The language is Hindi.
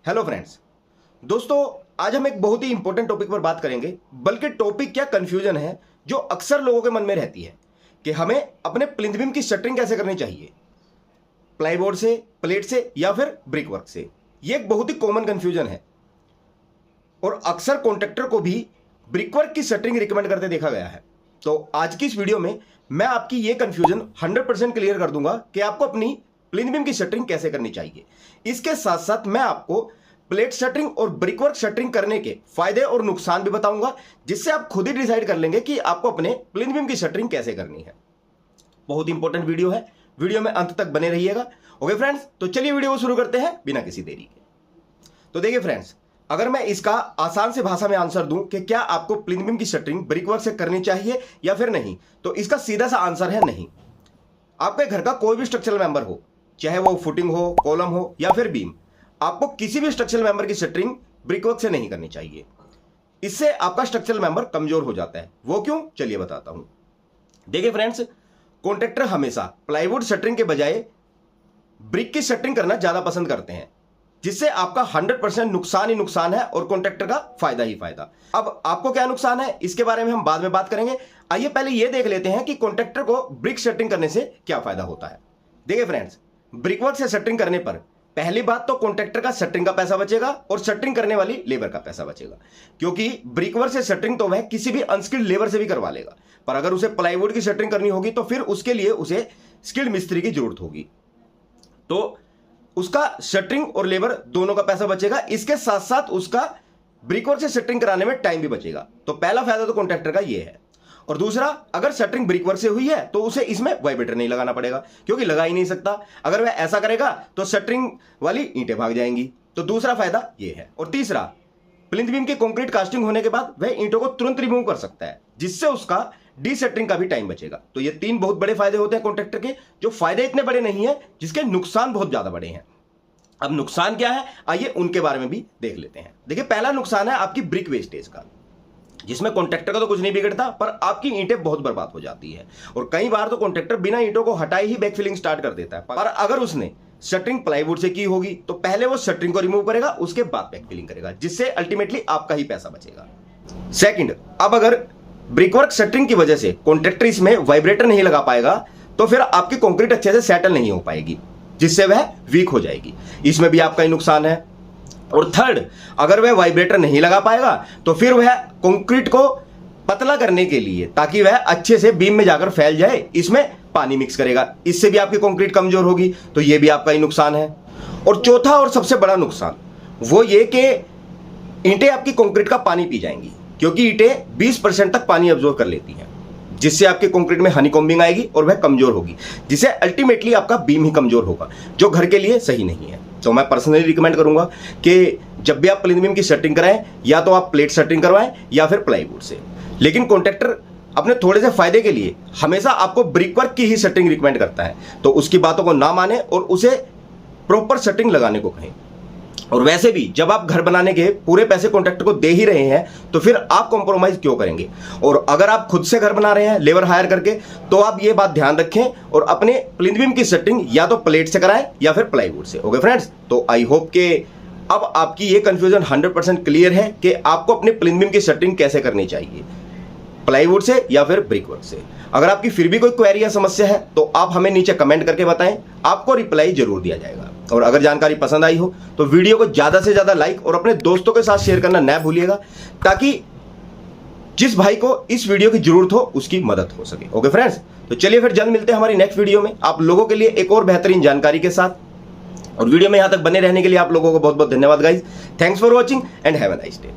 हेलो फ्रेंड्स, दोस्तों आज हम एक बहुत ही इंपॉर्टेंट टॉपिक पर बात करेंगे। बल्कि टॉपिक क्या, कंफ्यूजन है जो अक्सर लोगों के मन में रहती है कि हमें अपने प्लिंथ बीम की शटरिंग कैसे करनी चाहिए, प्लाईबोर्ड से, प्लेट से या फिर ब्रिक वर्क से। ये एक बहुत ही कॉमन कंफ्यूजन है और अक्सर कॉन्ट्रैक्टर को भी ब्रिक वर्क की शटरिंग रिकमेंड करते देखा गया है। तो आज की इस वीडियो में मैं आपकी ये कंफ्यूजन 100% क्लियर कर दूंगा कि आपको अपनी प्लिंथ बीम की शटरिंग कैसे करनी चाहिए। इसके साथ साथ मैं आपको प्लेट शटरिंग और ब्रिकवर्क शटरिंग करने के फायदे और नुकसान भी बताऊंगा, जिससे आप खुद ही डिसाइड कर लेंगे कि आपको अपने प्लिंथ बीम की शटरिंग कैसे करनी है। बहुत इंपॉर्टेंट वीडियो है, वीडियो में अंत तक बने रहिएगा। ओके फ्रेंड्स, तो चलिए वीडियो को शुरू करते हैं बिना किसी देरी के। तो देखिए फ्रेंड्स, अगर मैं इसका आसान से भाषा में आंसर दूं कि क्या आपको प्लिंथ बीम की शटरिंग ब्रिकवर्क से करनी चाहिए या फिर नहीं, तो इसका सीधा सा आंसर है नहीं। आपके घर का कोई भी स्ट्रक्चरल मेंबर हो, चाहे वो फुटिंग हो, कॉलम हो या फिर बीम, आपको किसी भी स्ट्रक्चरल मेंबर की शटरिंग ब्रिकवर्क से नहीं करनी चाहिए। इससे आपका स्ट्रक्चरल मेंबर कमजोर हो जाता है। वो क्यों, चलिए बताता हूं। देखिए फ्रेंड्स, कॉन्ट्रैक्टर हमेशा प्लाईवुड शटरिंग के बजाय ब्रिक की शटरिंग करना ज्यादा पसंद करते हैं, जिससे आपका 100% नुकसान ही नुकसान है और कॉन्ट्रैक्टर का फायदा ही फायदा। अब आपको क्या नुकसान है, इसके बारे में हम बाद में बात करेंगे। आइए पहले यह देख लेते हैं कि कॉन्ट्रैक्टर को ब्रिक शटरिंग करने से क्या फायदा होता है। देखिए फ्रेंड्स, ब्रिकवर्क से शटरिंग करने पर पहली बात तो कॉन्ट्रैक्टर का शटरिंग का पैसा बचेगा और शटरिंग करने वाली लेबर का पैसा बचेगा, क्योंकि ब्रिकवर्क से शटरिंग तो वह किसी भी अनस्किल्ड लेबर से भी करवा लेगा, पर अगर उसे प्लाईवुड की शटरिंग करनी होगी तो फिर उसके लिए उसे स्किल्ड मिस्त्री की जरूरत होगी। तो उसका शटरिंग और लेबर दोनों का पैसा बचेगा। इसके साथ साथ उसका ब्रिकवर्क से शटरिंग कराने में टाइम भी बचेगा। तो पहला फायदा तो कॉन्ट्रैक्टर का यह है। और दूसरा, अगर शटरिंग ब्रिकवर्क से हुई है तो उसे इसमें वाइब्रेटर नहीं लगाना पड़ेगा, क्योंकि लगा ही नहीं सकता। अगर वह ऐसा करेगा तो शटरिंग वाली ईंटें भाग जाएंगी। तो दूसरा फायदा यह है। और तीसरा, प्लिंथ बीम की कंक्रीट कास्टिंग होने के बाद वह ईंटों को तुरंत रिमूव कर सकता है, जिससे उसका डी शटरिंग का भी टाइम बचेगा। तो ये तीन बहुत बड़े फायदे होते हैं कॉन्ट्रैक्टर के, जो फायदे इतने बड़े नहीं है, जिसके नुकसान बहुत ज्यादा बड़े हैं। अब नुकसान क्या है, आइए उनके बारे में भी देख लेते हैं। देखिए, पहला नुकसान है आपकी ब्रिक वेस्टेज का, जिसमें कॉन्ट्रैक्टर का तो कुछ नहीं बिगड़ता, पर आपकी ईंटें बहुत बर्बाद हो जाती है। और कई बार तो कॉन्ट्रैक्टर बिना ईंटों को हटाए ही बैकफिलिंग स्टार्ट कर देता है। पर अगर उसने शटरिंग प्लाईवुड से की होगी तो पहले वो शटरिंग को रिमूव करेगा, उसके बाद बैकफिलिंग करेगा, जिससे अल्टीमेटली आपका ही पैसा बचेगा। सेकंड, अब अगर ब्रिकवर्क शटरिंग की वजह से कॉन्ट्रैक्टर इसमें वाइब्रेटर नहीं लगा पाएगा तो फिर आपकी कंक्रीट अच्छे से सेटल नहीं हो पाएगी, जिससे वह वीक हो जाएगी। इसमें भी आपका ही नुकसान है। और थर्ड, अगर वह वाइब्रेटर नहीं लगा पाएगा तो फिर वह कंक्रीट को पतला करने के लिए, ताकि वह अच्छे से बीम में जाकर फैल जाए, इसमें पानी मिक्स करेगा। इससे भी आपकी कंक्रीट कमजोर होगी। तो यह भी आपका ही नुकसान है। और चौथा और सबसे बड़ा नुकसान वो ये कि ईंटें आपकी कंक्रीट का पानी पी जाएंगी, क्योंकि ईंटें 20% तक पानी अब्जॉर्व कर लेती हैं, जिससे आपके कंक्रीट में हनीकॉम्बिंग आएगी और वह कमजोर होगी, जिससे अल्टीमेटली आपका बीम ही कमजोर होगा, जो घर के लिए सही नहीं है। तो मैं पर्सनली रिकमेंड करूंगा कि जब भी आप प्लिंथ बीम की शटरिंग कराएं, या तो आप प्लेट शटरिंग करवाएं या फिर प्लाईवुड से। लेकिन कॉन्ट्रैक्टर अपने थोड़े से फायदे के लिए हमेशा आपको ब्रिकवर्क की ही शटरिंग रिकमेंड करता है, तो उसकी बातों को ना माने और उसे प्रॉपर शटरिंग लगाने को कहें। और वैसे भी जब आप घर बनाने के पूरे पैसे कॉन्ट्रैक्टर को दे ही रहे हैं तो फिर आप कॉम्प्रोमाइज क्यों करेंगे। और अगर आप खुद से घर बना रहे हैं लेबर हायर करके, तो आप ये बात ध्यान रखें और अपने प्लिंथ बीम की शटरिंग या तो प्लेट से कराएं या फिर प्लाईवुड से। ओके फ्रेंड्स, तो आई होप कि अब आपकी ये कंफ्यूजन 100% क्लियर है कि आपको अपने प्लिंथ बीम की शटरिंग कैसे करनी चाहिए, प्लाईवुड से या फिर ब्रिकवर्क से। अगर आपकी फिर भी कोई क्वेरी या समस्या है तो आप हमें नीचे कमेंट करके बताएं, आपको रिप्लाई जरूर दिया जाएगा। और अगर जानकारी पसंद आई हो तो वीडियो को ज्यादा से ज्यादा लाइक और अपने दोस्तों के साथ शेयर करना न भूलिएगा, ताकि जिस भाई को इस वीडियो की जरूरत हो उसकी मदद हो सके। ओके फ्रेंड्स, तो चलिए फिर जल्द मिलते हैं हमारी नेक्स्ट वीडियो में आप लोगों के लिए एक और बेहतरीन जानकारी के साथ। और वीडियो में यहां तक बने रहने के लिए आप लोगों को बहुत बहुत धन्यवाद guys. Thanks for watching and have a nice day.